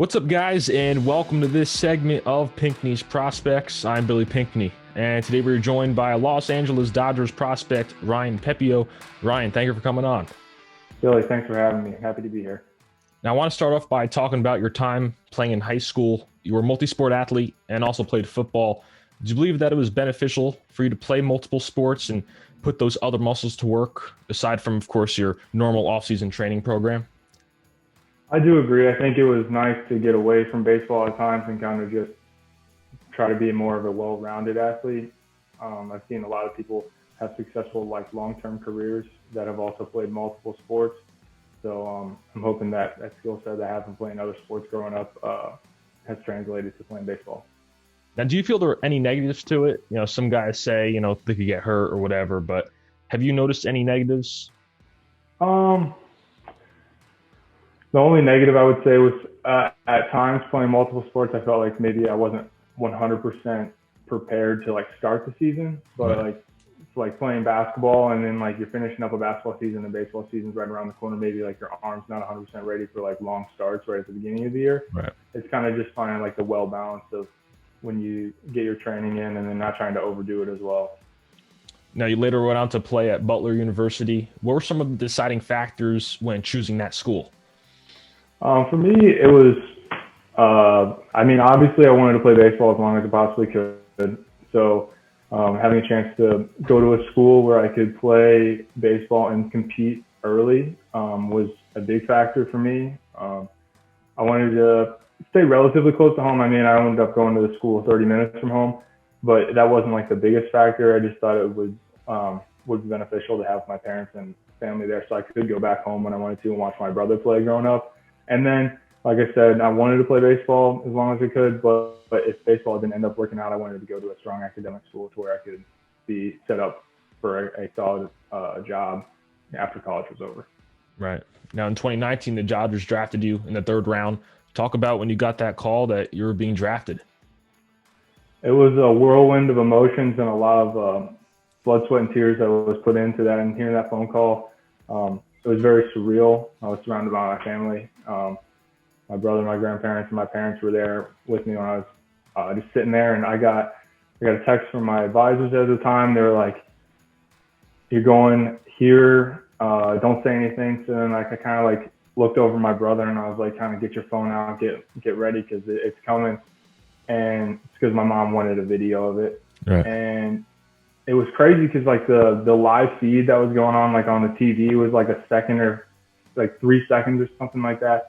What's up, guys, and welcome to this segment of Pinckney's Prospects. I'm Billy Pinckney, and today we're joined by Los Angeles Dodgers prospect Ryan Pepiot. Ryan, thank you for coming on. Billy, thanks for having me. Happy to be here. Now, I want to start off by talking about your time playing in high school. You were a multi-sport athlete and also played football. Do you believe that it was beneficial for you to play multiple sports and put those other muscles to work, aside from, of course, your normal off-season training program? I do agree. I think it was nice to get away from baseball at times and kind of just try to be more of a well-rounded athlete. I've seen a lot of people have successful, long-term careers that have also played multiple sports. So I'm hoping that skill set that I have from playing other sports growing up has translated to playing baseball. Now, do you feel there are any negatives to it? You know, some guys say, they could get hurt or whatever, but have you noticed any negatives? The only negative I would say was at times playing multiple sports, I felt like maybe I wasn't 100% prepared to start the season, but Right. it's playing basketball and then you're finishing up a basketball season and baseball season's right around the corner. Maybe your arm's not 100% ready for long starts right at the beginning of the year. Right. It's kind of just finding the well balance of when you get your training in and then not trying to overdo it as well. Now, you later went on to play at Butler University. What were some of the deciding factors when choosing that school? For me, it was, obviously I wanted to play baseball as long as I possibly could. So having a chance to go to a school where I could play baseball and compete early was a big factor for me. I wanted to stay relatively close to home. I ended up going to the school 30 minutes from home, but that wasn't the biggest factor. I just thought it would be beneficial to have my parents and family there so I could go back home when I wanted to and watch my brother play growing up. And then, like I said, I wanted to play baseball as long as I could, but if baseball didn't end up working out, I wanted to go to a strong academic school to where I could be set up for a solid job after college was over. Right. Now, in 2019, the Dodgers drafted you in the third round. Talk about when you got that call that you were being drafted. It was a whirlwind of emotions and a lot of blood, sweat, and tears that was put into that. And hearing that phone call, it was very surreal. I was surrounded by my family. My brother, my grandparents, and my parents were there with me when I was just sitting there. And I got a text from my advisors at the time. They were like, "You're going here. Don't say anything." So then I kind of looked over my brother and I was like, "Kind of get your phone out, get ready because it's coming." And it's because my mom wanted a video of it. Right. And it was crazy because the live feed that was going on on the TV was a second or 3 seconds or something like that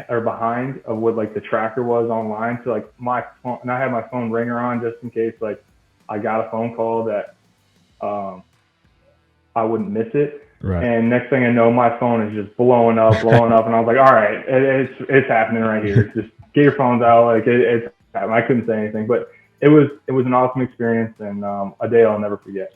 or behind of what the tracker was online. So my phone, and I had my phone ringer on just in case I got a phone call that I wouldn't miss it. Right. And next thing I know, my phone is just blowing up, and I was like, all right, it's happening right here. Just get your phones out. It's happening. I couldn't say anything, but it was an awesome experience and a day I'll never forget.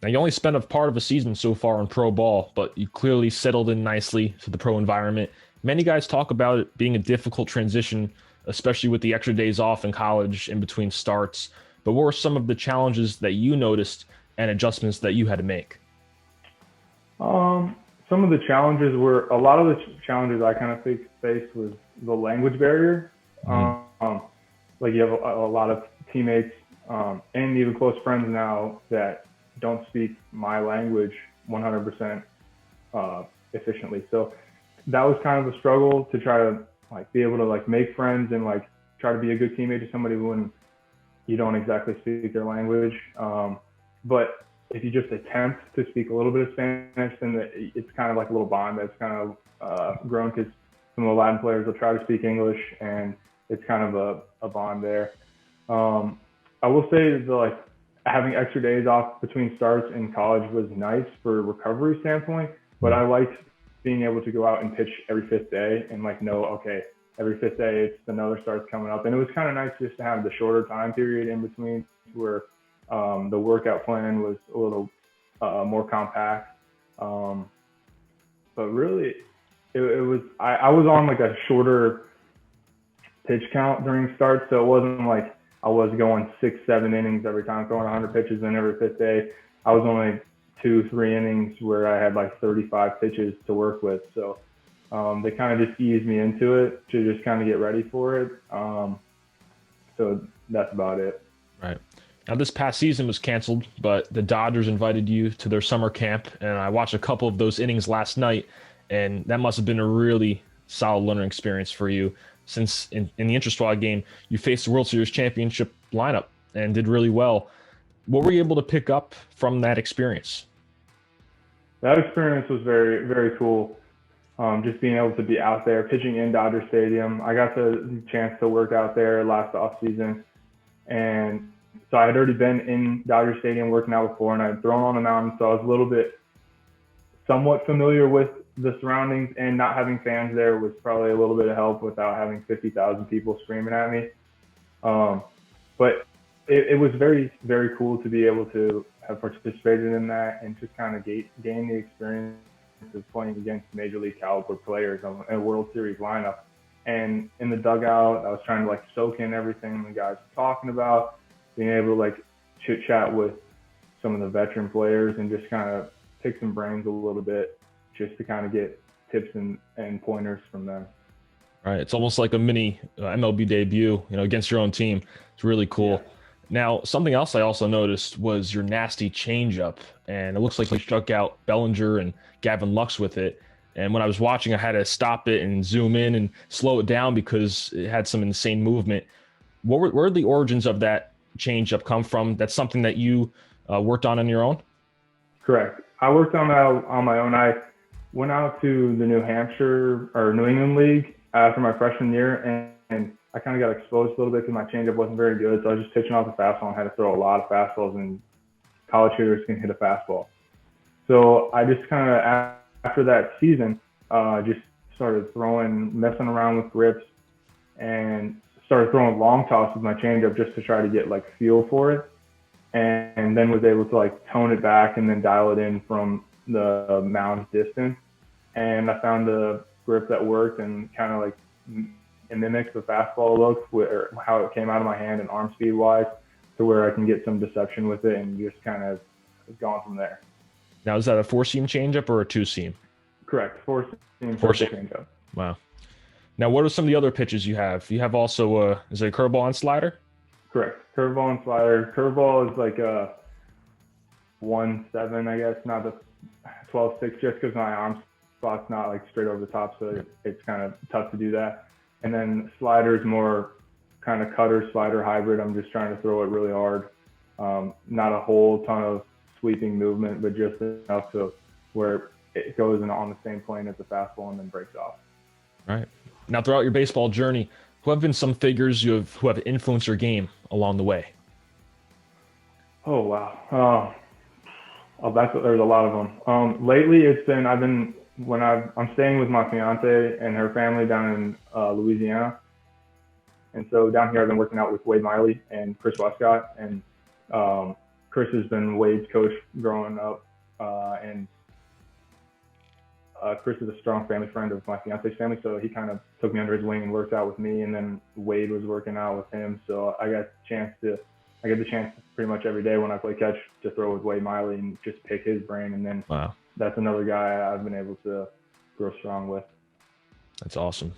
Now, you only spent a part of a season so far in pro ball, but you clearly settled in nicely to the pro environment. Many guys talk about it being a difficult transition, especially with the extra days off in college in between starts. But what were some of the challenges that you noticed and adjustments that you had to make? Some of the challenges were a lot of the challenges I kind of faced was the language barrier. Mm-hmm. You have a lot of teammates and even close friends now that don't speak my language 100% efficiently. So that was kind of a struggle to try to be able to make friends and try to be a good teammate to somebody when you don't exactly speak their language. But if you just attempt to speak a little bit of Spanish, then it's kind of a little bond that's kind of grown because some of the Latin players will try to speak English and it's kind of a bond there. I will say that having extra days off between starts in college was nice for a recovery standpoint, but I liked being able to go out and pitch every fifth day and know, okay, every fifth day it's another start's coming up. And it was kind of nice just to have the shorter time period in between where the workout plan was a little more compact. But really it was, I was on a shorter pitch count during starts. So it wasn't I was going 6-7 innings every time, throwing 100 pitches in every fifth day. I was only 2-3 innings where I had 35 pitches to work with. So They kind of just eased me into it to just kind of get ready for it. So that's about it. Right. Now, this past season was canceled, but the Dodgers invited you to their summer camp, and I watched a couple of those innings last night, and that must have been a really solid learning experience for you, since in the Intrasquad game, you faced the World Series championship lineup and did really well. What were you able to pick up from that experience? That experience was very, very cool. Just being able to be out there pitching in Dodger Stadium. I got the chance to work out there last off season, and so I had already been in Dodger Stadium working out before, and I had thrown on the mountain, so I was a little bit somewhat familiar with the surroundings, and not having fans there was probably a little bit of help without having 50,000 people screaming at me. But it was very, very cool to be able to have participated in that and just kind of gain the experience of playing against major league caliber players on a World Series lineup. And in the dugout, I was trying to like soak in everything the guys were talking about, being able to like chit chat with some of the veteran players and just kind of pick some brains a little bit just to kind of get tips and pointers from them. Right. It's almost like a mini MLB debut, against your own team. It's really cool. Yeah. Now, something else I also noticed was your nasty changeup, and it looks like you struck out Bellinger and Gavin Lux with it. And when I was watching, I had to stop it and zoom in and slow it down because it had some insane movement. Where did the origins of that changeup come from? That's something that you worked on your own? Correct. I worked on that on my own. I went out to the New Hampshire or New England League after my freshman year, and I kind of got exposed a little bit because my changeup wasn't very good. So I was just pitching off the fastball and had to throw a lot of fastballs, and college hitters can hit a fastball. So I just kind of, after that season, just started messing around with grips, and started throwing long toss with my changeup just to try to get like feel for it. And then was able to like tone it back and then dial it in from the mound distance. And I found the grip that worked and kind of like it mimics the fastball look, where how it came out of my hand and arm speed wise, to where I can get some deception with it and just kind of gone from there. Now, is that a 4-seam changeup or a 2-seam? Correct. 4-seam changeup. Wow. Now, what are some of the other pitches you have? You have also is it a curveball and slider? Correct. Curveball and slider. Curveball is like a 1-7, I guess, not the 12-6, just because my arm spot's not like straight over the top, so it's kind of tough to do that. And then slider is more kind of cutter slider hybrid. I'm just trying to throw it really hard. Not a whole ton of sweeping movement, but just enough to where it goes on the same plane as the fastball and then breaks off. Right. Now, throughout your baseball journey, who have been some figures who have influenced your game along the way? Oh, wow. There's a lot of them. Lately, I'm staying with my fiance and her family down in Louisiana. And so down here, I've been working out with Wade Miley and Chris Westcott. And Chris has been Wade's coach growing up. And Chris is a strong family friend of my fiance's family. So he kind of took me under his wing and worked out with me. And then Wade was working out with him. So I get the chance pretty much every day when I play catch to throw with Wade Miley and just pick his brain. And then Wow. That's another guy I've been able to grow strong with. That's awesome.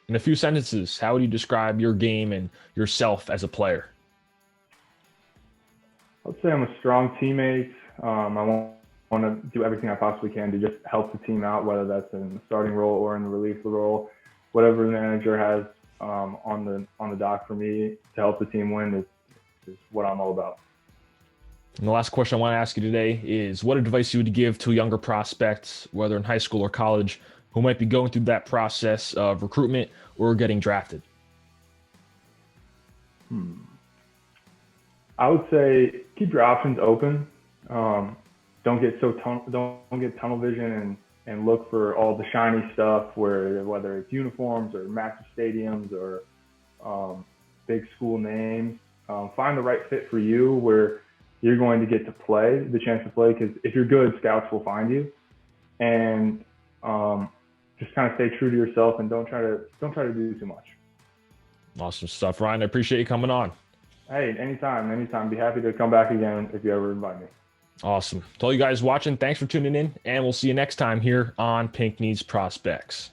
In a few sentences, how would you describe your game and yourself as a player? I'd say I'm a strong teammate. I want to do everything I possibly can to just help the team out, whether that's in the starting role or in the relief role. Whatever the manager has on the dock for me to help the team win is what I'm all about. And the last question I want to ask you today is, what advice you would give to younger prospects, whether in high school or college, who might be going through that process of recruitment or getting drafted? I would say keep your options open. Don't get tunnel vision and look for all the shiny stuff, whether it's uniforms or massive stadiums or big school names. Find the right fit for you where you're going to get the chance to play, because if you're good, scouts will find you. And just kind of stay true to yourself and don't try to do too much. Awesome stuff, Ryan. I appreciate you coming on. Hey, anytime. Be happy to come back again if you ever invite me. Awesome. To all you guys watching, thanks for tuning in, and we'll see you next time here on Pinckney's Prospects.